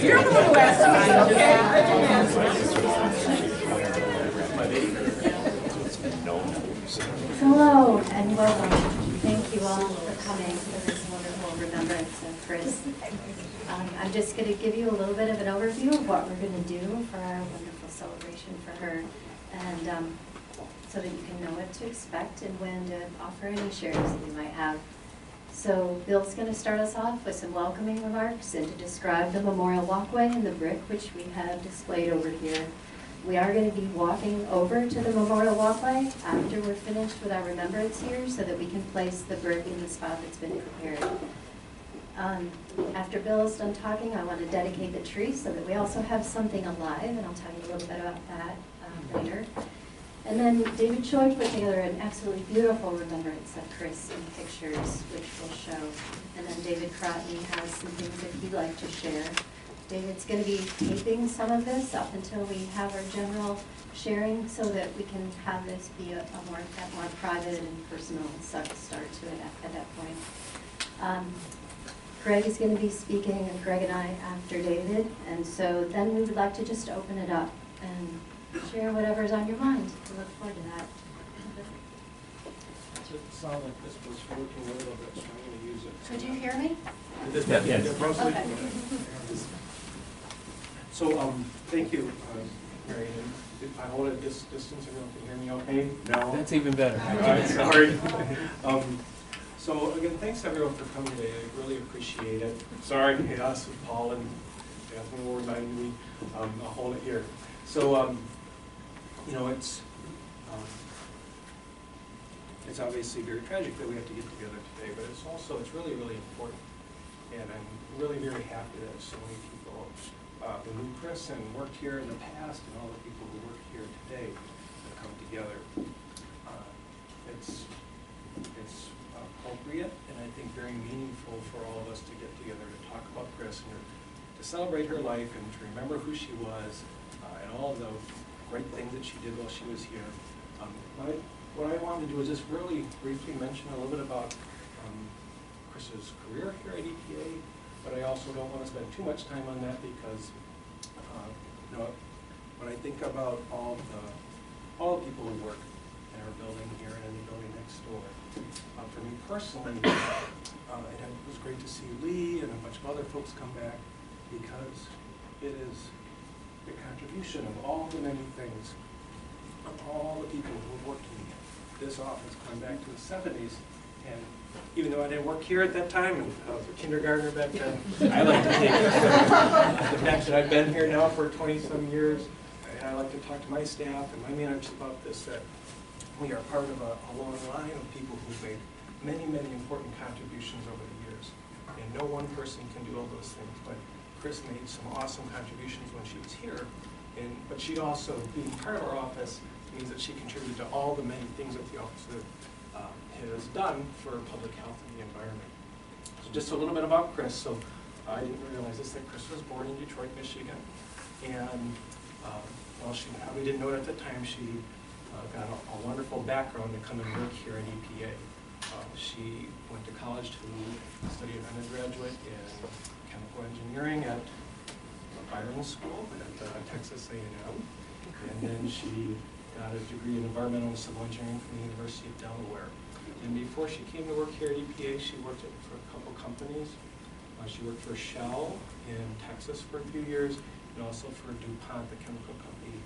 You're the one who asked me, okay? Hello and welcome. Thank you all for coming to this wonderful remembrance of Chris. I'm just going to give you a little bit of an overview of what we're going to do for our wonderful celebration for her, and so that you can know what to expect and when to offer any shares that you might have. So Bill's going to start us off with some welcoming remarks and to describe the memorial walkway and the brick which we have displayed over here. We are going to be walking over to the memorial walkway after we're finished with our remembrance here so that we can place the brick in the spot that's been prepared. After Bill is done talking, I want to dedicate the tree so that we also have something alive, and I'll tell you a little bit about that later. And then David Choi put together an absolutely beautiful remembrance of Chris in pictures, which we'll show. And then David Crotney has some things that he'd like to share. David's going to be taping some of this up until we have our general sharing so that we can have this be a more private and personal start to it at that point. Greg is going to be speaking, and Greg and I after David, and so then we would like to just open it up and share whatever's on your mind. We look forward to that. It sounded like this was working a little bit, so I'm going to use it. Could you hear me? Yes. Okay. So, thank you, Mary. If I hold it this distance, everyone can hear me okay? No? That's even better. All right, sorry. So, again, thanks everyone for coming today. I really appreciate it. Sorry, yes, Paul and Daphne will remind me. I'll hold it here. So, you know, it's obviously very tragic that we have to get together today, but it's really, really important. And I'm really very happy that so many people who knew Chris and worked here in the past and all the people who work here today have come together. It's appropriate and I think very meaningful for all of us to get together to talk about Chris and to celebrate her life and to remember who she was and all of the great things that she did while she was here. What I wanted to do is just really briefly mention a little bit about Chris's career here at EPA, but I also don't want to spend too much time on that because, you know, when I think about all the people who work in our building here and in the building next door, for me personally, it was great to see Lee and a bunch of other folks come back because it is the contribution of all the many things, of all the people who worked in this office going back to the 70s. And even though I didn't work here at that time, and I was a kindergartner back then, I like to take the fact that I've been here now for 20-some years, and I like to talk to my staff and my managers about this, that we are part of a long line of people who've made many, many important contributions over the years. And no one person can do all those things, but Chris made some awesome contributions when she was here. But she also, being part of our office, means that she contributed to all the many things that the office has done for public health and the environment. So just a little bit about Chris. So I didn't realize this, that Chris was born in Detroit, Michigan. And well, she probably didn't know it at the time. She got a wonderful background to come and work here at EPA. She went to college to study an undergraduate in chemical engineering at Byron School at Texas A&M. And then she got a degree in environmental and civil engineering from the University of Delaware. And before she came to work here at EPA, she worked for a couple companies. She worked for Shell in Texas for a few years, and also for DuPont, the chemical company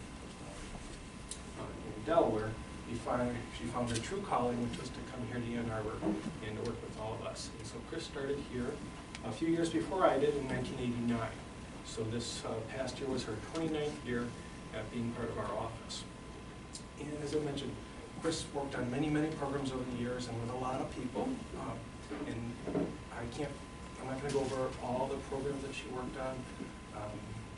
in Delaware. She found her true calling, which was to come here to Ann Arbor and to work with all of us. And so Chris started here a few years before I did in 1989. So this past year was her 29th year at being part of our office. And as I mentioned, Chris worked on many, many programs over the years and with a lot of people. And I'm not going to go over all the programs that she worked on,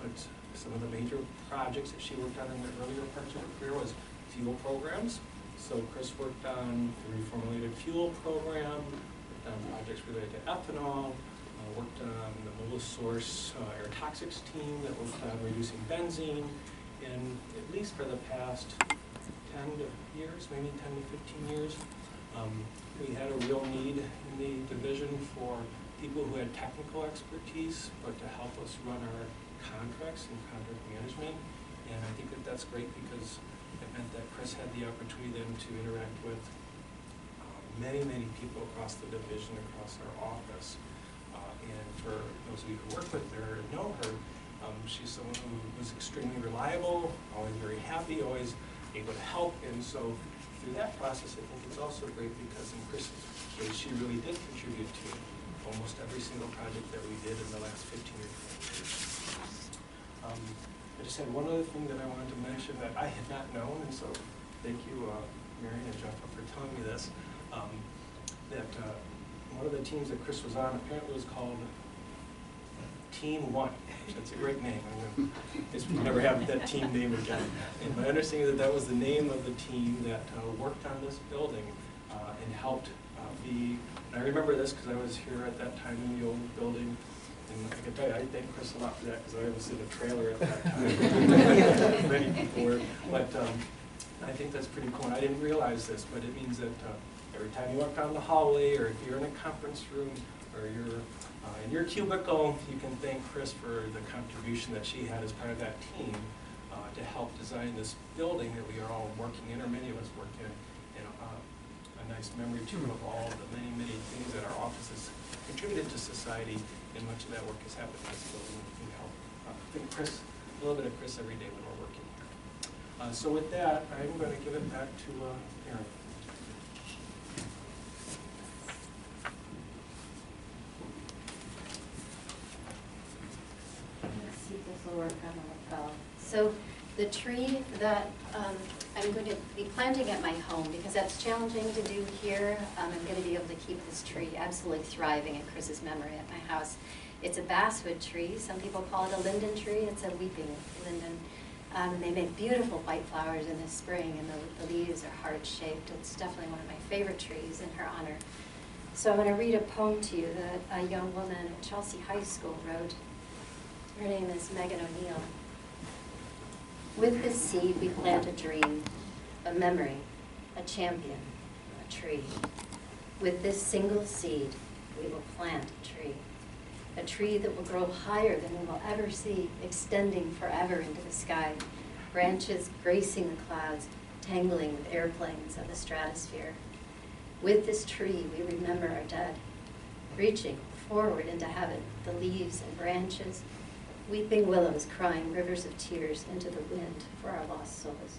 but some of the major projects that she worked on in the earlier parts of her career was fuel programs. So Chris worked on the reformulated fuel program, worked on projects related to ethanol, worked on the Mola Source air toxics team that worked on reducing benzene, and at least for the past 10 years, maybe 10 to 15 years, we had a real need in the division for people who had technical expertise, but to help us run our contracts and contract management. And I think that that's great because it meant that Chris had the opportunity then to interact with many, many people across the division, across our office. And for those of you who work with her and know her, she's someone who was extremely reliable, always very happy, always able to help. And so through that process, I think it's also great because in Chris's case, she really did contribute to almost every single project that we did in the last 15 or 20 years. I just had one other thing that I wanted to mention that I had not known, and so thank you, Marion and Jeff, for telling me this. One of the teams that Chris was on apparently was called Team 1. That's a great name. I guess we never have that team name again. And my understanding is that that was the name of the team that worked on this building and helped be, and I remember this because I was here at that time in the old building, and I can tell you, I thank Chris a lot for that because I was in a trailer at that time. Many people were, but I think that's pretty cool. And I didn't realize this, but it means that every time you walk down the hallway, or if you're in a conference room, or you're in your cubicle, you can thank Chris for the contribution that she had as part of that team to help design this building that we are all working in, or many of us work in. And a nice memory too of all the many, many things that our office has contributed to society, and much of that work has happened in this building. We help think Chris, a little bit of Chris every day when we're working here. So with that, I'm going to give it back to Aaron. So the tree that I'm going to be planting at my home, because that's challenging to do here, I'm going to be able to keep this tree absolutely thriving in Chris's memory at my house. It's a basswood tree. Some people call it a linden tree. It's a weeping linden. And they make beautiful white flowers in the spring, and the leaves are heart-shaped. It's definitely one of my favorite trees in her honor. So I'm going to read a poem to you that a young woman at Chelsea High School wrote. Her name is Megan O'Neill. With this seed we plant a dream, a memory, a champion, a tree. With this single seed we will plant a tree that will grow higher than we will ever see, extending forever into the sky, branches gracing the clouds, tangling with airplanes of the stratosphere. With this tree we remember our dead, reaching forward into heaven, the leaves and branches, weeping willows crying rivers of tears into the wind for our lost souls.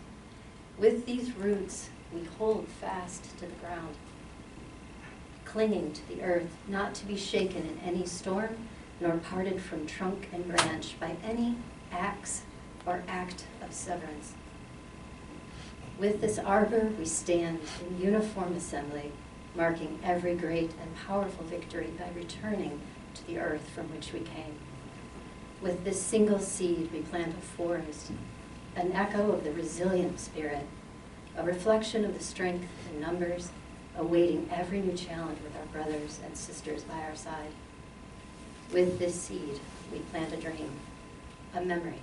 With these roots, we hold fast to the ground, clinging to the earth, not to be shaken in any storm, nor parted from trunk and branch by any axe or act of severance. With this arbor, we stand in uniform assembly, marking every great and powerful victory by returning to the earth from which we came. With this single seed, we plant a forest, an echo of the resilient spirit, a reflection of the strength in numbers, awaiting every new challenge with our brothers and sisters by our side. With this seed, we plant a dream, a memory,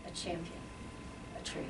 a champion, a tree.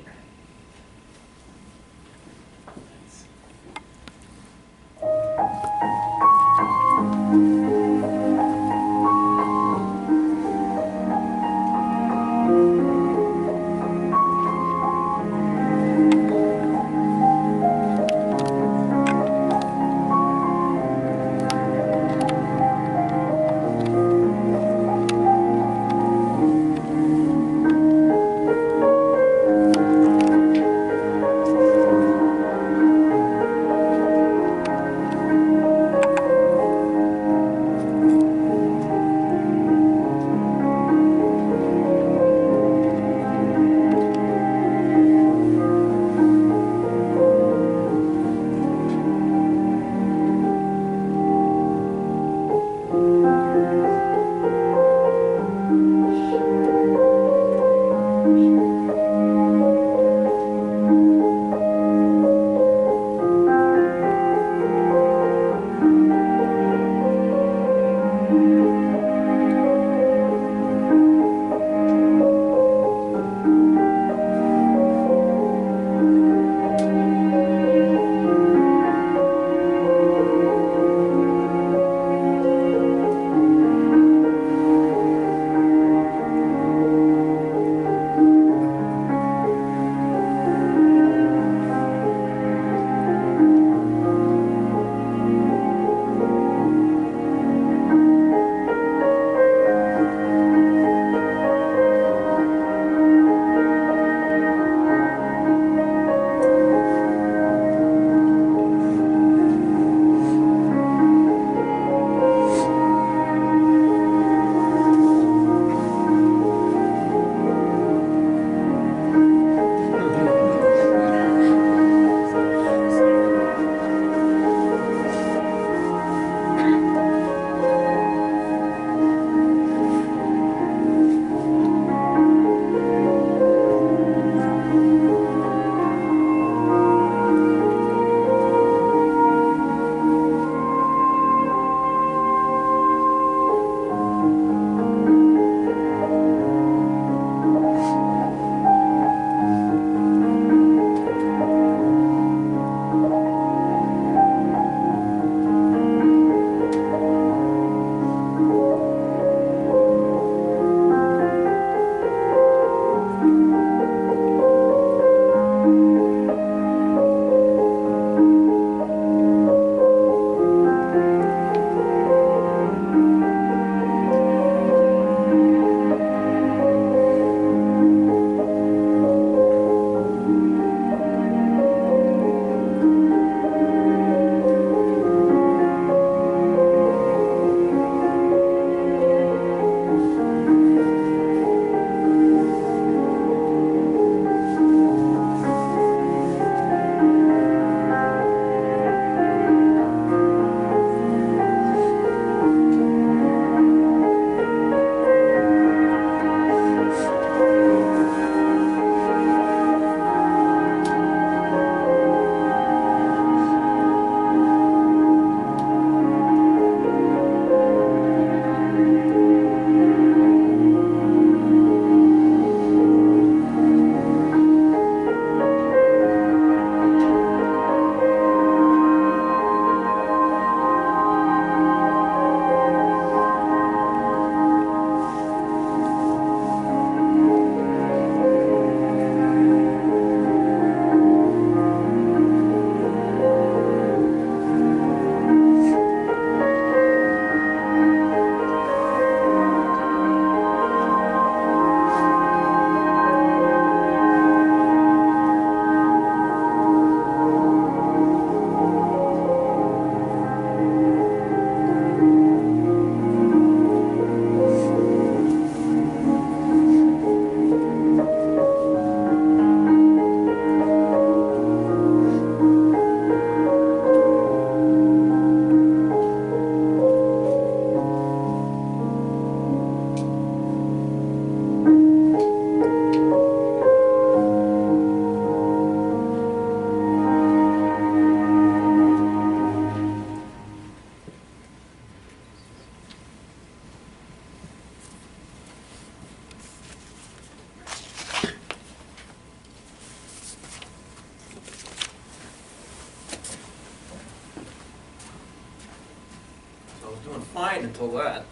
until that.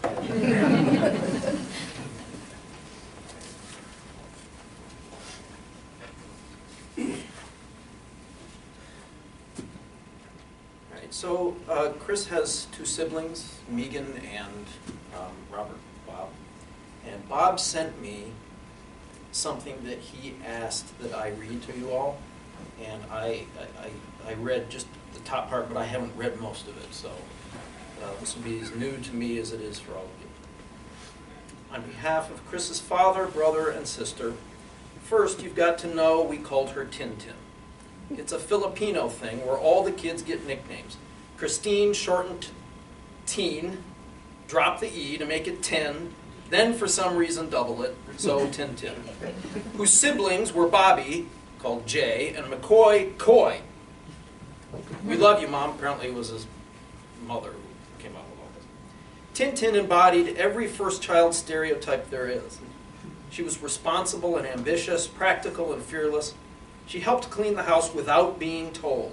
So Chris has two siblings, Megan and Robert, Bob. And Bob sent me something that he asked that I read to you all. And I read just the top part, but I haven't read most of it. So this will be as new to me as it is for all of you. On behalf of Chris's father, brother, and sister, first you've got to know we called her Tintin. It's a Filipino thing where all the kids get nicknames. Christine shortened teen, drop the E to make it 10, then for some reason double it, so Tintin. Whose siblings were Bobby, called Jay, and McCoy, Coy. We love you, Mom. Apparently it was his mother who came up with all this. Tintin embodied every first child stereotype there is. She was responsible and ambitious, practical and fearless. She helped clean the house without being told.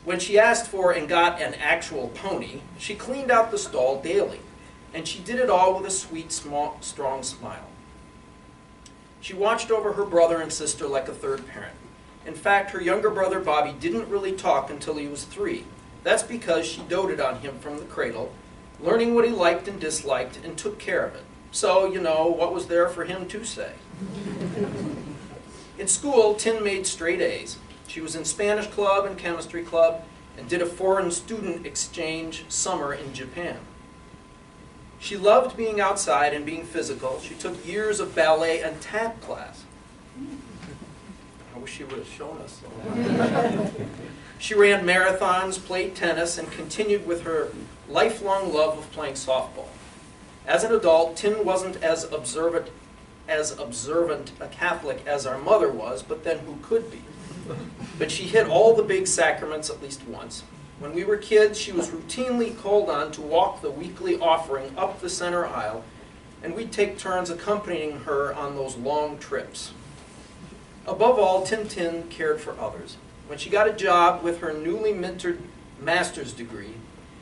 When she asked for and got an actual pony, she cleaned out the stall daily, and she did it all with a sweet, strong smile. She watched over her brother and sister like a third parent. In fact, her younger brother Bobby didn't really talk until he was 3. That's because she doted on him from the cradle, learning what he liked and disliked, and took care of it. So, you know, what was there for him to say? In school, Tin made straight A's. She was in Spanish club and chemistry club and did a foreign student exchange summer in Japan. She loved being outside and being physical. She took years of ballet and tap class. I wish she would have shown us. She ran marathons, played tennis, and continued with her lifelong love of playing softball. As an adult, Tin wasn't as observant a Catholic as our mother was, but then who could be? But she hit all the big sacraments at least once. When we were kids, she was routinely called on to walk the weekly offering up the center aisle, and we'd take turns accompanying her on those long trips. Above all, Tin cared for others. When she got a job with her newly minted master's degree,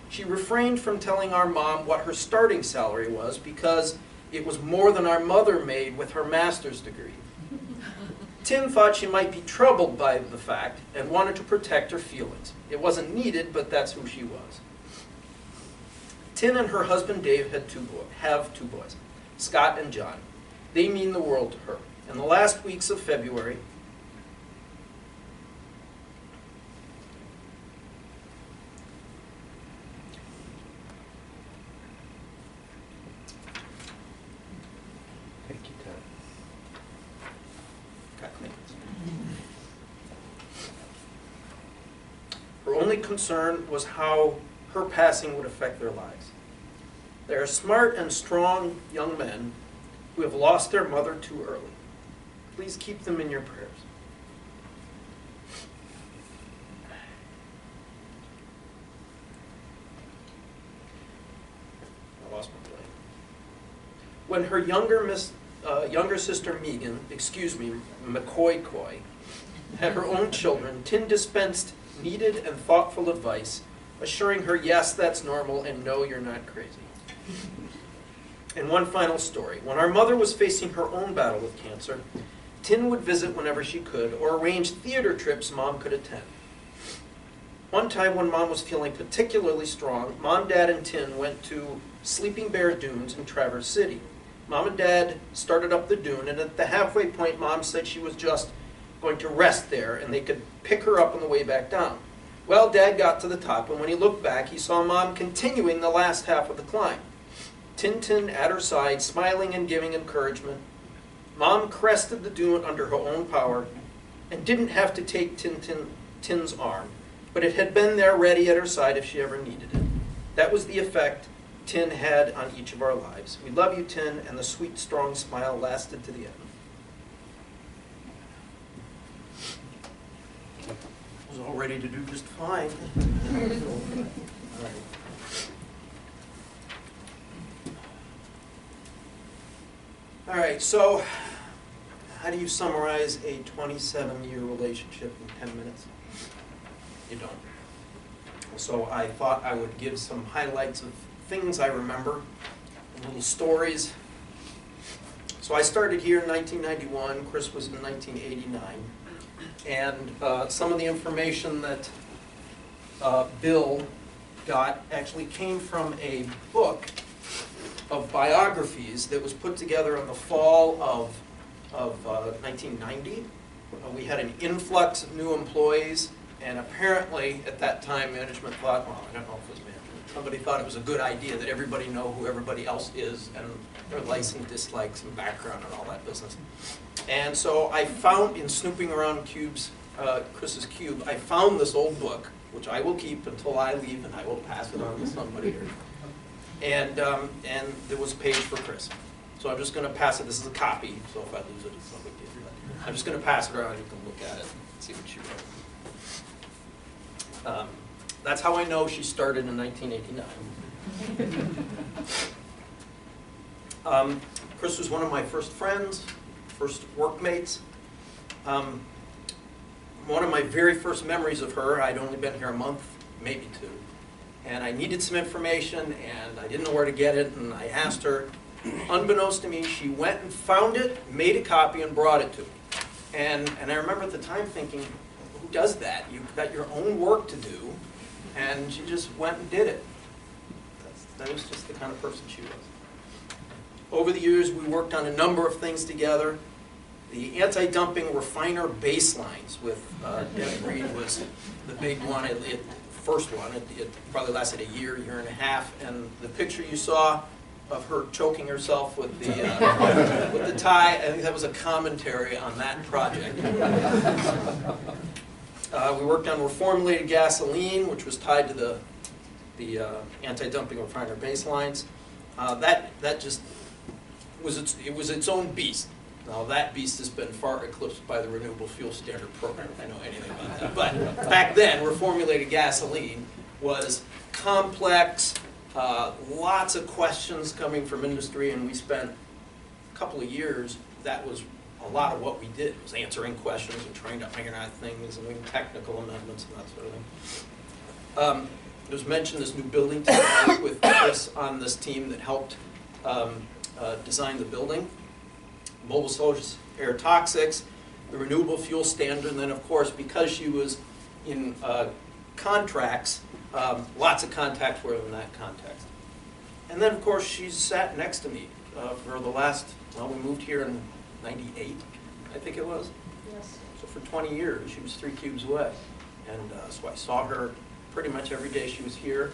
she refrained from telling our mom what her starting salary was because it was more than our mother made with her master's degree. Tin thought she might be troubled by the fact and wanted to protect her feelings. It wasn't needed, but that's who she was. Tin and her husband Dave have two boys, Scott and John. They mean the world to her. In the last weeks of February, her only concern was how her passing would affect their lives. They are smart and strong young men who have lost their mother too early. Please keep them in your prayers. I lost my place. When her younger sister Megan, McCoy Coy, had her own children, Tin dispensed needed and thoughtful advice, assuring her, yes, that's normal, and no, you're not crazy. And one final story. When our mother was facing her own battle with cancer, Tin would visit whenever she could, or arrange theater trips Mom could attend. One time when Mom was feeling particularly strong, Mom, Dad, and Tin went to Sleeping Bear Dunes in Traverse City. Mom and Dad started up the dune, and at the halfway point, Mom said she was just going to rest there, and they could pick her up on the way back down. Well, Dad got to the top, and when he looked back, he saw Mom continuing the last half of the climb. Tintin at her side, smiling and giving encouragement. Mom crested the dune under her own power, and didn't have to take Tin's arm, but it had been there ready at her side if she ever needed it. That was the effect Tin had on each of our lives. We love you, Tin, and the sweet, strong smile lasted to the end. I was all ready to do just fine. All right, so how do you summarize a 27-year relationship in 10 minutes? You don't. So I thought I would give some highlights of things I remember, and little stories. So I started here in 1991, Chris was in 1989, and some of the information that Bill got actually came from a book of biographies that was put together in the fall of 1990. We had an influx of new employees, and apparently at that time management thought, well, I don't know if it was management, somebody thought it was a good idea that everybody know who everybody else is and their likes and dislikes and background and all that business. And so I found, in snooping around Chris's cube, I found this old book, which I will keep until I leave, and I will pass it on to somebody here. And there was a page for Chris. So I'm just going to pass it. This is a copy, so if I lose it, it's no big deal. I'm just going to pass it around. You can look at it and see what she wrote. That's how I know she started in 1989. Chris was one of my first friends, first workmates. One of my very first memories of her, I'd only been here a month, maybe two, and I needed some information, and I didn't know where to get it, and I asked her. Unbeknownst to me, she went and found it, made a copy, and brought it to me. And I remember at the time thinking, who does that? You've got your own work to do, and she just went and did it. That was just the kind of person she was. Over the years, we worked on a number of things together. The anti-dumping refiner baselines with Deb Reed was the big one, first one. It probably lasted a year and a half, and the picture you saw of her choking herself with the with the tie, I think that was a commentary on that project. We worked on reformulated gasoline, which was tied to the anti-dumping refiner baselines. That just was its own beast. Now that beast has been far eclipsed by the Renewable Fuel Standard Program, if I know anything about that. But back then, reformulated gasoline was complex, lots of questions coming from industry, and we spent a couple of years, that was a lot of what we did, was answering questions and trying to iron out things and doing technical amendments and that sort of thing. It was mentioned this new building team. I worked with Chris on this team that helped design the building. Mobile source air toxics, the renewable fuel standard, and then of course, because she was in contracts, lots of contacts were in that context. And then of course, she sat next to me for the last, well, we moved here in '98, I think it was. Yes. So for 20 years, she was 3 cubes away. And so I saw her pretty much every day she was here.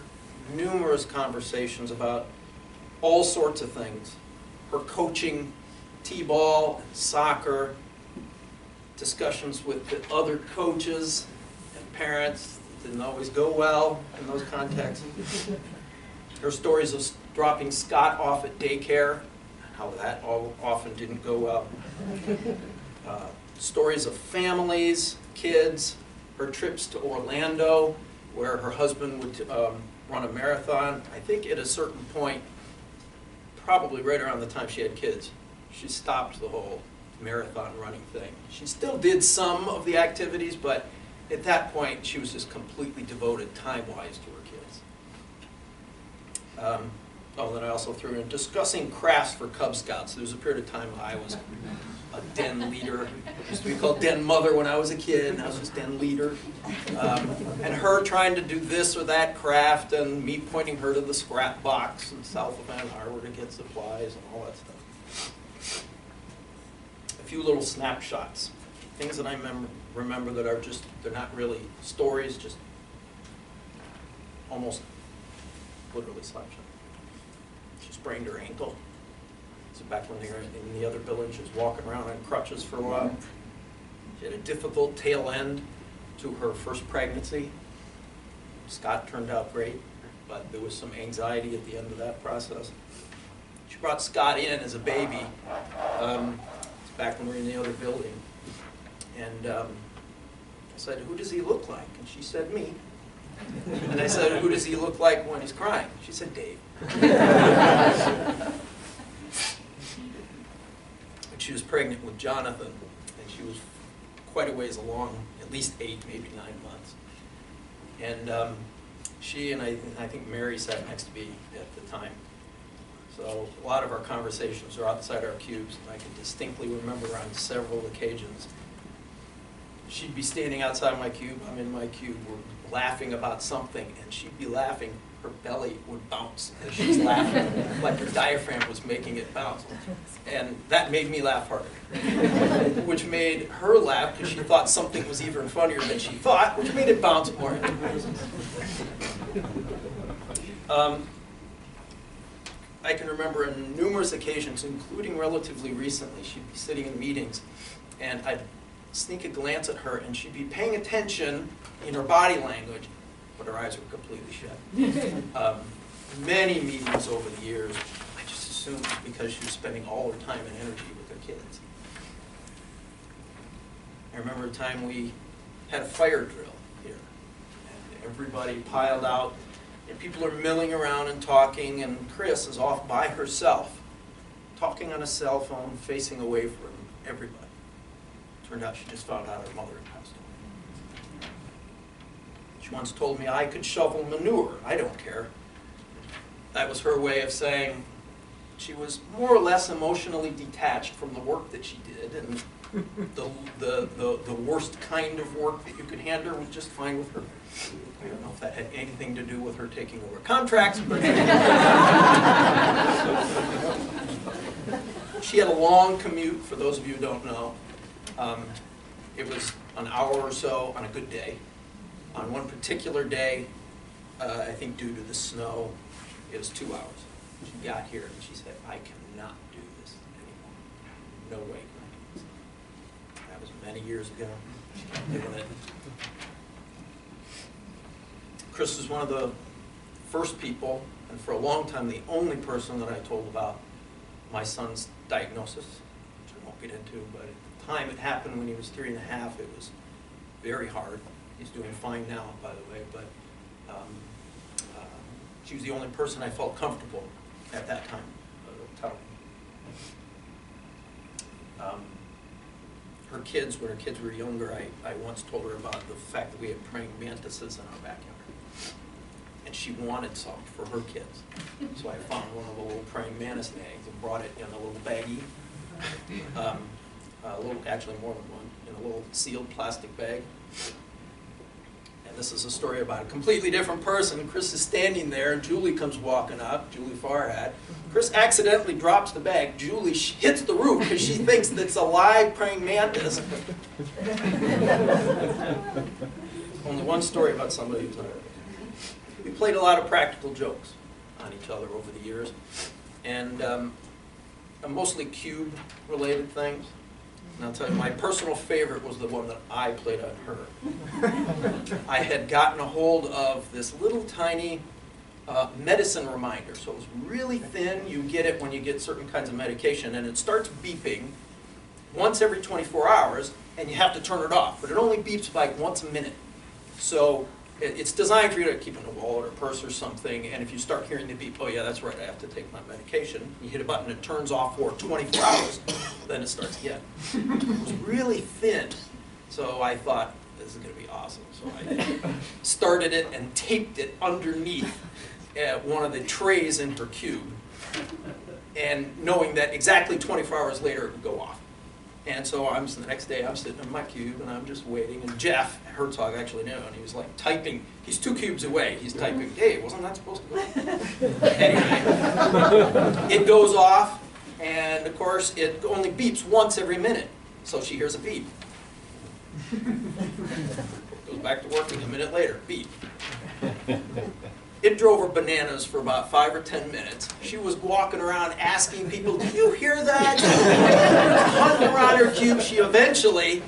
Numerous conversations about all sorts of things. Her coaching t-ball and soccer, discussions with the other coaches and parents didn't always go well in those contexts. Her stories of dropping Scott off at daycare, how that all often didn't go well. Stories of families, kids, her trips to Orlando, where her husband would run a marathon. I think at a certain point, probably right around the time she had kids, she stopped the whole marathon running thing. She still did some of the activities, but at that point, she was just completely devoted time-wise to her kids. Then I also threw in discussing crafts for Cub Scouts. There was a period of time I was a den leader. It used to be called den mother when I was a kid, and I was just den leader. And her trying to do this or that craft, and me pointing her to the scrap box in south of Ann Arbor to get supplies and all that stuff. A few little snapshots, things that I remember that are just, they're not really stories, just almost literally snapshots. She sprained her ankle. So back when they were in the other building, she was walking around on crutches for a while. She had a difficult tail end to her first pregnancy. Scott turned out great, but there was some anxiety at the end of that process. She brought Scott in as a baby. It's back when we were in the other building. And I said, "Who does he look like?" And she said, "Me." And I said, "Who does he look like when he's crying?" She said, "Dave." And she was pregnant with Jonathan, and she was quite a ways along, at least 8, maybe 9 months. And She and I think Mary sat next to me at the time. So a lot of our conversations are outside our cubes, and I can distinctly remember on several occasions, she'd be standing outside my cube, I'm in my cube, we're laughing about something, and she'd be laughing, her belly would bounce as she's laughing, like her diaphragm was making it bounce. And that made me laugh harder, which made her laugh because she thought something was even funnier than she thought, which made it bounce more. I can remember on numerous occasions, including relatively recently, she'd be sitting in meetings, and I'd sneak a glance at her, and she'd be paying attention in her body language, but her eyes were completely shut. Many meetings over the years, I just assumed because she was spending all her time and energy with her kids. I remember a time we had a fire drill here, and everybody piled out, and people are milling around and talking, and Chris is off by herself, talking on a cell phone, facing away from everybody. Turned out she just found out her mother had passed away. She once told me I could shovel manure. I don't care. That was her way of saying she was more or less emotionally detached from the work that she did, and the worst kind of work that you could hand her was just fine with her. I don't know if that had anything to do with her taking over contracts, but she had a long commute, for those of you who don't know. It was an hour or so on a good day. On one particular day, I think due to the snow, it was 2 hours. She got here and she said, I cannot do this anymore. No way can I do this. That was many years ago. She kept doing it. Chris was one of the first people, and for a long time, the only person that I told about my son's diagnosis, which I won't get into, but at the time it happened when he was 3.5, it was very hard. He's doing fine now, by the way, but she was the only person I felt comfortable at that time telling. Her kids, when her kids were younger, I once told her about the fact that we had praying mantises in our backyard. And she wanted some for her kids. So I found one of the little praying mantis eggs and brought it in a little baggie. Actually more than one, in a little sealed plastic bag. And this is a story about a completely different person. Chris is standing there, and Julie comes walking up, Julie Farhad. Chris accidentally drops the bag. Julie hits the roof because she thinks that it's a live praying mantis. Only one story about somebody who's tired. We played a lot of practical jokes on each other over the years, and mostly cube-related things. And I'll tell you, my personal favorite was the one that I played on her. I had gotten a hold of this little tiny medicine reminder. So it was really thin. You get it when you get certain kinds of medication, and it starts beeping once every 24 hours, and you have to turn it off. But it only beeps like once a minute. So it's designed for you to keep in a wallet or purse or something, and if you start hearing the beep, oh yeah, that's right, I have to take my medication. You hit a button, it turns off for 24 hours, then it starts again. It was really thin, so I thought, this is going to be awesome. So I started it and taped it underneath one of the trays in her cube, and knowing that exactly 24 hours later it would go off. And so the next day I'm sitting in my cube and I'm just waiting, and Jeff Herzog actually knew, and he was like typing, he's 2 cubes away, he's typing, hey, wasn't that supposed to go off? Anyway, it goes off, and of course it only beeps once every minute, so she hears a beep. Goes back to working a minute later, beep. It drove her bananas for about 5 or 10 minutes. She was walking around asking people, did you hear that? Hunting around her cube. She eventually,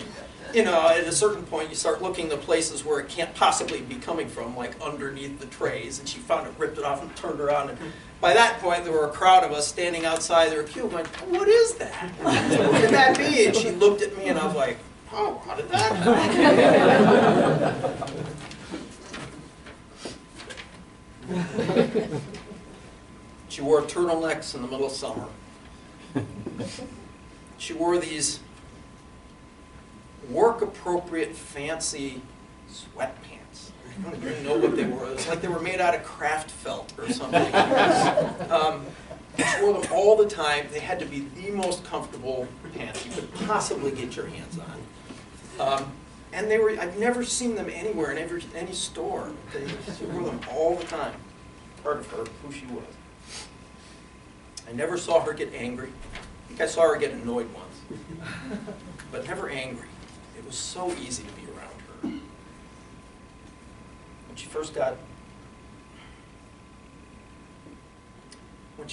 at a certain point, you start looking the places where it can't possibly be coming from, like underneath the trays, and she found it, ripped it off, and turned around. And by that point, there were a crowd of us standing outside their cube going, what is that? What could that be? And she looked at me, and I was like, oh, how did that happen? She wore turtlenecks in the middle of summer. She wore these work-appropriate, fancy sweatpants. I don't even know what they were. It was like they were made out of craft felt or something. She wore them all the time. They had to be the most comfortable pants you could possibly get your hands on. And they were, I've never seen them anywhere in any store. She wore them all the time. Part of her, who she was. I never saw her get angry. I think I saw her get annoyed once, but never angry. It was so easy to be around her. When she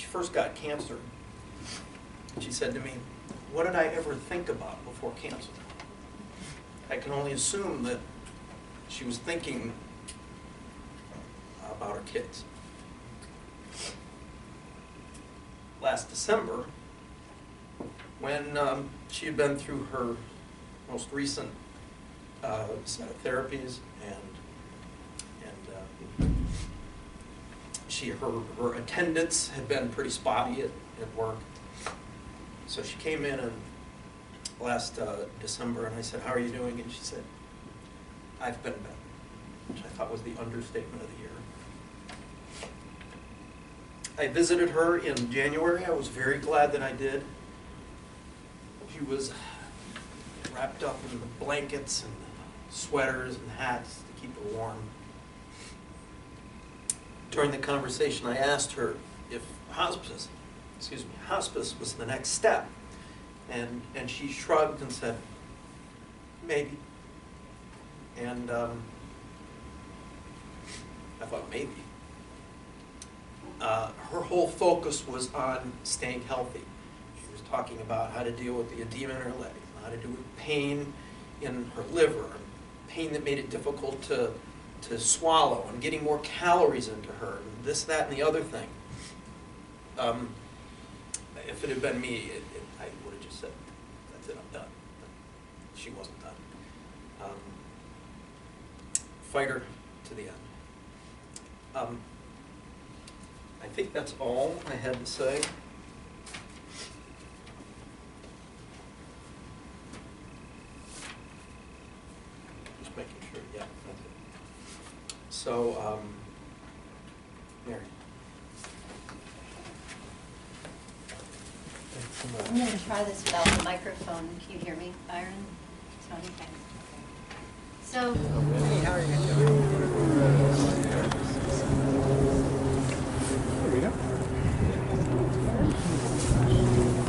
first got cancer, she said to me, "What did I ever think about before cancer?" I can only assume that she was thinking about her kids. Last December, when she had been through her most recent set of therapies, and her attendance had been pretty spotty at work. So she came in last December, and I said, "How are you doing?" And she said, "I've been better," which I thought was the understatement of the year. I visited her in January. I was very glad that I did. She was wrapped up in the blankets and sweaters and hats to keep her warm. During the conversation, I asked her if hospice was the next step. And she shrugged and said, "Maybe." And I thought, maybe. Her whole focus was on staying healthy. She was talking about how to deal with the edema in her legs, how to deal with pain in her liver, and pain that made it difficult to swallow, and getting more calories into her, and this, that, and the other thing. If it had been me, I would have just said, "That's it, I'm done." But she wasn't done. Fighter to the end. I think that's all I had to say. Just making sure, yeah, that's it. So, Mary. I'm going to try this without the microphone. Can you hear me, Byron? Tony? Okay. So, Here we go.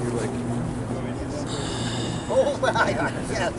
You're like, oh, yes.